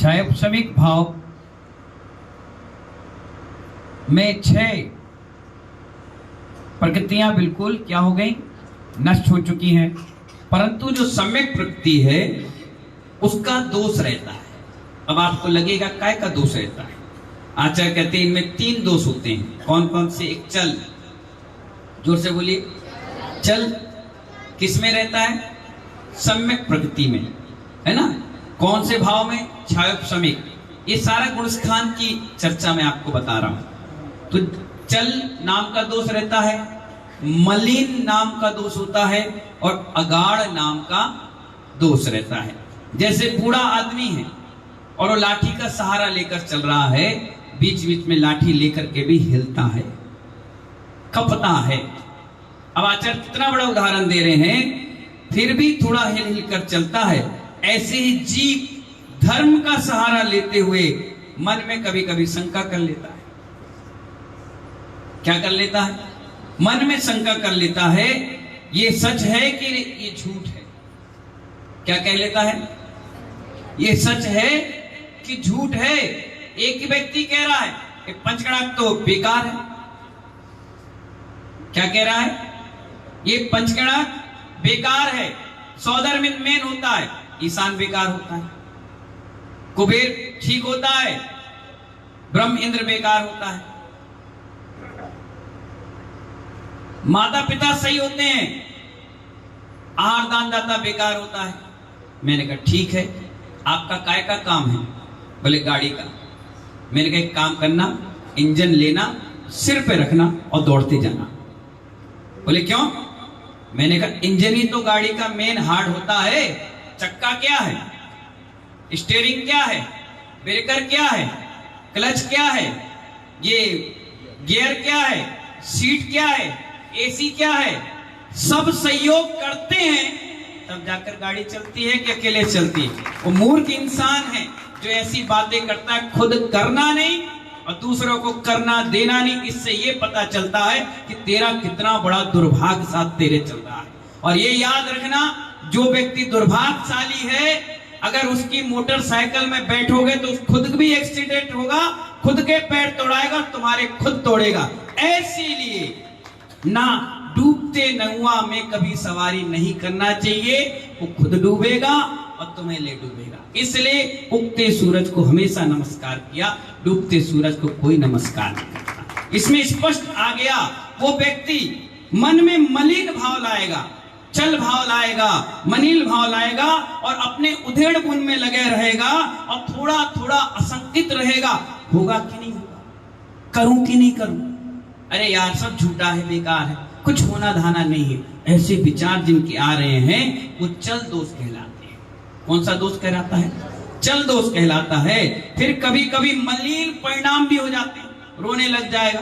छायोपशमिक भाव में 6 प्रकृतियां बिल्कुल क्या हो गई, नष्ट हो चुकी हैं, परंतु जो सम्यक प्रकृति है उसका दोष रहता है। अब आपको लगेगा काय का दोष रहता है? आचार्य कहते हैं इनमें 3 दोष होते हैं। कौन कौन से? एक चल, जोर से बोलिए, चल किस में रहता है? सम्यक प्रकृति में, है ना। कौन से भाव में? छायोपशमिक। ये सारा गुणस्थान की चर्चा मैं आपको बता रहा हूं। तो चल नाम का दोष रहता है, मलिन नाम का दोष होता है और अगाढ़ नाम का दोष रहता है। जैसे बूढ़ा आदमी है और वो लाठी का सहारा लेकर चल रहा है, बीच बीच में लाठी लेकर के भी हिलता है, कपता है। अब आचार्य कितना बड़ा उदाहरण दे रहे हैं, फिर भी थोड़ा हिल हिल कर चलता है। ऐसे ही जीव धर्म का सहारा लेते हुए मन में कभी कभी शंका कर लेता है। क्या कर लेता है? मन में शंका कर लेता है, ये सच है कि ये झूठ है। क्या कह लेता है? ये सच है कि झूठ है। एक व्यक्ति कह रहा है कि पंचगणाक तो बेकार है। क्या कह रहा है? ये पंचगणाक बेकार है। सौदर में मेन होता है, ईशान बेकार होता है। कुबेर ठीक होता है, ब्रह्म इंद्र बेकार होता है। माता पिता सही होते हैं, आहार दान दाता बेकार होता है। मैंने कहा ठीक है, आपका काय का काम है? बोले गाड़ी का। मैंने कहा एक काम करना, इंजन लेना, सिर पे रखना और दौड़ते जाना। बोले क्यों? मैंने कहा इंजन ही तो गाड़ी का मेन हार्ड होता है। चक्का क्या है, स्टीयरिंग क्या है, ब्रेकर क्या है, क्लच क्या है, ये गियर क्या है, सीट क्या है, एसी क्या है, सब सहयोग करते हैं तब जाकर गाड़ी चलती है कि अकेले चलती है। वो मूर्ख इंसान है जो ऐसी बातें करता है, खुद करना नहीं और दूसरों को करना देना नहीं। इससे ये पता चलता है कि तेरा कितना बड़ा दुर्भाग्य साथ तेरे चल रहा है। और ये याद रखना, जो व्यक्ति दुर्भाग्यशाली है, अगर उसकी मोटरसाइकिल में बैठोगे तो खुद भी एक्सीडेंट होगा, खुद के पैर तोड़ाएगा, तुम्हारे खुद तोड़ेगा। इसीलिए ना डूबते नौआ में कभी सवारी नहीं करना चाहिए, वो खुद डूबेगा और तुम्हें ले डूबेगा। इसलिए उगते सूरज को हमेशा नमस्कार किया, डूबते सूरज को कोई नमस्कार नहीं करता। इसमें स्पष्ट आ गया, वो व्यक्ति मन में मलिन भाव लाएगा, चल भाव लाएगा, मनील भाव लाएगा और अपने उधेड़ बुन में लगे रहेगा और थोड़ा थोड़ा असंकित रहेगा, होगा कि नहीं होगा, करूं कि नहीं करूं, अरे यार सब झूठा है, बेकार है, कुछ होना धाना नहीं है। ऐसे विचार जिनके आ रहे हैं वो चल दोष कहलाते हैं। कौन सा दोष कहलाता है? चल दोष कहलाता है। फिर कभी कभी मलिन परिणाम भी हो जाते हैं, रोने लग जाएगा,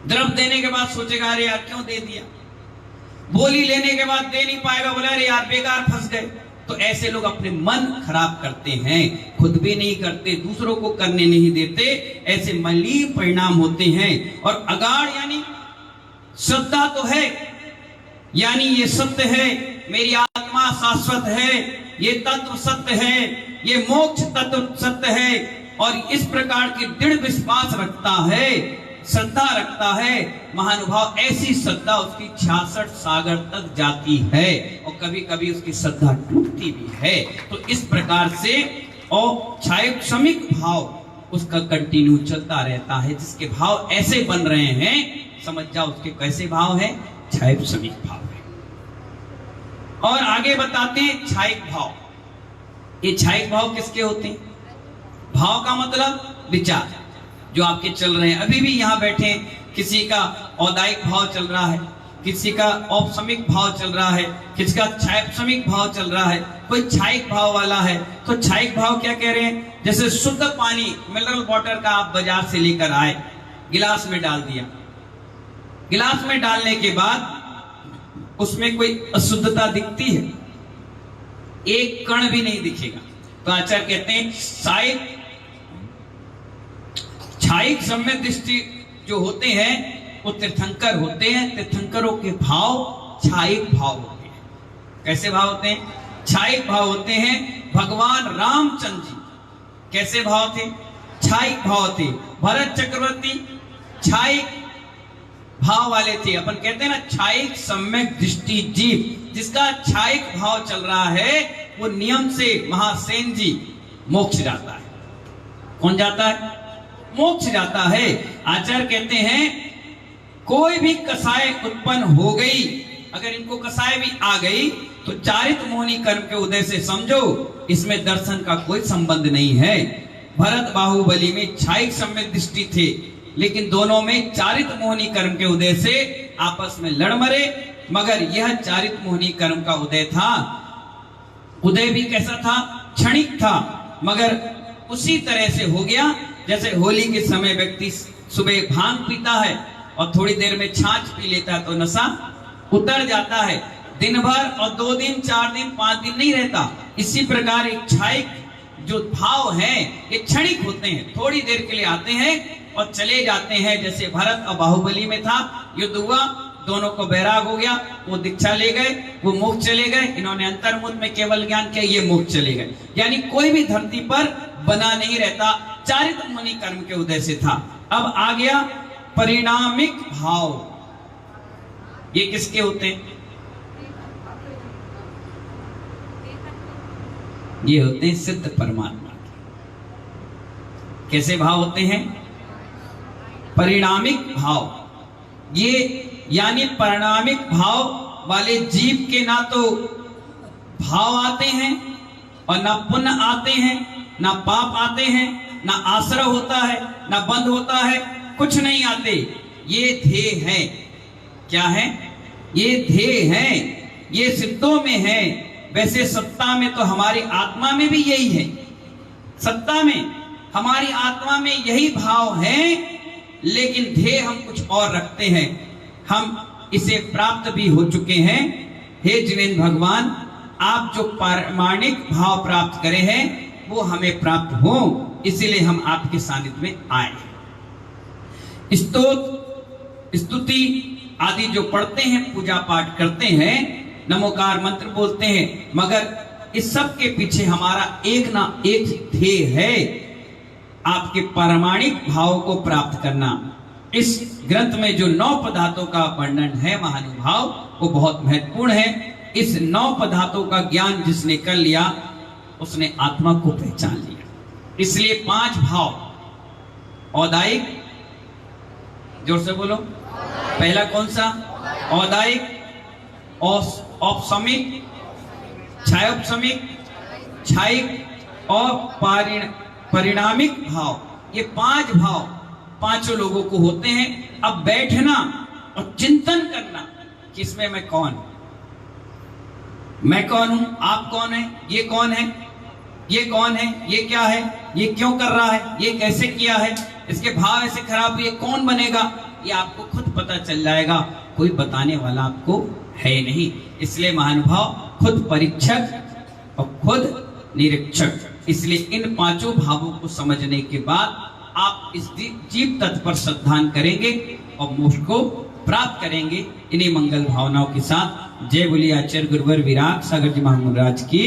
द्रव देने के बाद सोचेगा अरे यार क्यों दे दिया, बोली लेने के बाद दे नहीं पाएगा, बोला अरे यार बेकार फंस गए। तो ऐसे लोग अपने मन खराब करते हैं, खुद भी नहीं करते, दूसरों को करने नहीं देते, ऐसे मलिन परिणाम होते हैं। और अगाढ़ यानी श्रद्धा तो है, यानी ये सत्य है, मेरी आत्मा शाश्वत है, ये तत्व सत्य है, ये मोक्ष तत्व सत्य है, और इस प्रकार की दृढ़ विश्वास रखता है, श्रद्धा रखता है महानुभाव। ऐसी श्रद्धा उसकी 66 सागर तक जाती है और कभी कभी उसकी श्रद्धा टूटती भी है। तो इस प्रकार से और छायोपशमिक भाव उसका कंटिन्यू चलता रहता है। जिसके भाव ऐसे बन रहे हैं, समझ जाओ उसके कैसे भाव है, छायोपशमिक भाव है। और आगे बताते हैं छायिक भाव। ये छायिक भाव किसके होते हैं? भाव का मतलब विचार जो आपके चल रहे हैं। अभी भी यहाँ बैठे किसी का औदायिक भाव चल रहा है, किसी का औपशमिक भाव चल रहा है, किसी का छायोपशमिक भाव चल रहा है, कोई छायिक भाव वाला है। तो छायिक भाव क्या कह रहे हैं? जैसे शुद्ध पानी मिनरल वाटर का आप बाजार से लेकर आए, गिलास में डाल दिया, गिलास में डालने के बाद उसमें कोई अशुद्धता दिखती है? एक कण भी नहीं दिखेगा। तो आचार्य कहते हैं छायिक सम्यक दृष्टि जो होते हैं वो तीर्थंकर होते हैं। तीर्थंकरों के भाव छायिक भाव होते हैं। कैसे भाव होते हैं? छायिक भाव होते हैं। भगवान रामचंद्र जी कैसे भाव थे? छायिक भाव थे। भरत चक्रवर्ती छायिक भाव वाले थे। अपन कहते हैं ना छायिक सम्यक दृष्टि जीव, जिसका छायिक भाव चल रहा है वो नियम से महासेन जी मोक्ष जाता है। कौन जाता है? मोक्ष जाता है। आचार्य कहते हैं कोई भी कसाय उत्पन्न हो गई, अगर इनको कसाय भी आ गई तो चारित मोहनी कर्म के उदय से समझो इसमें दर्शन का कोई संबंध नहीं है। भरत बाहुबली में छायिक सम्यक दृष्टि थे, लेकिन दोनों में चारित मोहनी कर्म के उदय से आपस में लड़ मरे। मगर यह चारित मोहनी कर्म का उदय था, उदय भी कैसा था? क्षणिक था, मगर उसी तरह से हो गया जैसे होली के समय व्यक्ति सुबह भांग पीता है और थोड़ी देर में छाछ पी लेता है तो नशा उतर जाता है। दिन भर और 2 दिन 4 दिन 5 दिन नहीं रहता। इसी प्रकार एक छायिक जो भाव है ये क्षणिक होते हैं, थोड़ी देर के लिए आते हैं और चले जाते हैं। जैसे भरत और बाहुबली में था, युद्ध हुआ, दोनों को बैराग हो गया, वो दीक्षा ले गए, वो मोक्ष चले गए। इन्होंने अंतर्मुख में केवल ज्ञान किया, ये मोक्ष चले गए। यानी कोई भी धरती पर बना नहीं रहता, चारित मुनि कर्म के उदय से था। अब आ गया परिणामिक भाव। ये किसके होते हैं? ये होते हैं सिद्ध परमात्मा के। कैसे भाव होते हैं? परिणामिक भाव। ये यानी परिणामिक भाव वाले जीव के ना तो भाव आते हैं और ना पुण्य आते हैं, ना पाप आते हैं, ना आश्रय होता है, ना बंध होता है, कुछ नहीं आते। ये ध्येय है। क्या है? ये ध्येय है, ये सिद्धों में है। वैसे सत्ता में तो हमारी आत्मा में भी यही है। सत्ता में हमारी आत्मा में यही भाव है, लेकिन ध्येय हम कुछ और रखते हैं। हम इसे प्राप्त भी हो चुके हैं। हे जिनेन्द्र भगवान, आप जो प्रामाणिक भाव प्राप्त करे हैं वो हमें प्राप्त हो, इसीलिए हम आपके सानिध्य में आए। स्तुति आदि जो पढ़ते हैं, पूजा पाठ करते हैं, नमोकार मंत्र बोलते हैं, मगर इस सब के पीछे हमारा एक ना एक ध्येय है, आपके प्रामाणिक भाव को प्राप्त करना। इस ग्रंथ में जो 9 पदार्थों का वर्णन है महानुभाव, वो बहुत महत्वपूर्ण है। इस 9 पदार्थों का ज्ञान जिसने कर लिया उसने आत्मा को पहचान लिया। इसलिए 5 भाव औदायिक, जोर से बोलो, पहला कौन सा? औदायिक, औपसमिक, छायोपसमिक, छायिक और परिणामिक भाव। ये 5 भाव पांचों लोगों को होते हैं। अब बैठना और चिंतन करना कि इसमें मैं कौन, मैं कौन हूं, आप कौन है, ये कौन है, ये कौन है, ये क्या है, ये क्यों कर रहा है, ये कैसे किया है, इसके भाव ऐसे खराब हुए, कौन बनेगा, ये आपको खुद पता चल जाएगा। कोई बताने वाला आपको है नहीं। इसलिए महानुभाव खुद परीक्षक और खुद निरीक्षक। इसलिए इन 5 भावों को समझने के बाद आप इस जीव तत्व पर श्रद्धान करेंगे और मोक्ष को प्राप्त करेंगे। इन्हीं मंगल भावनाओं के साथ जय बोलिए आचार्य गुरुवर विराट सागर जी महाराज की।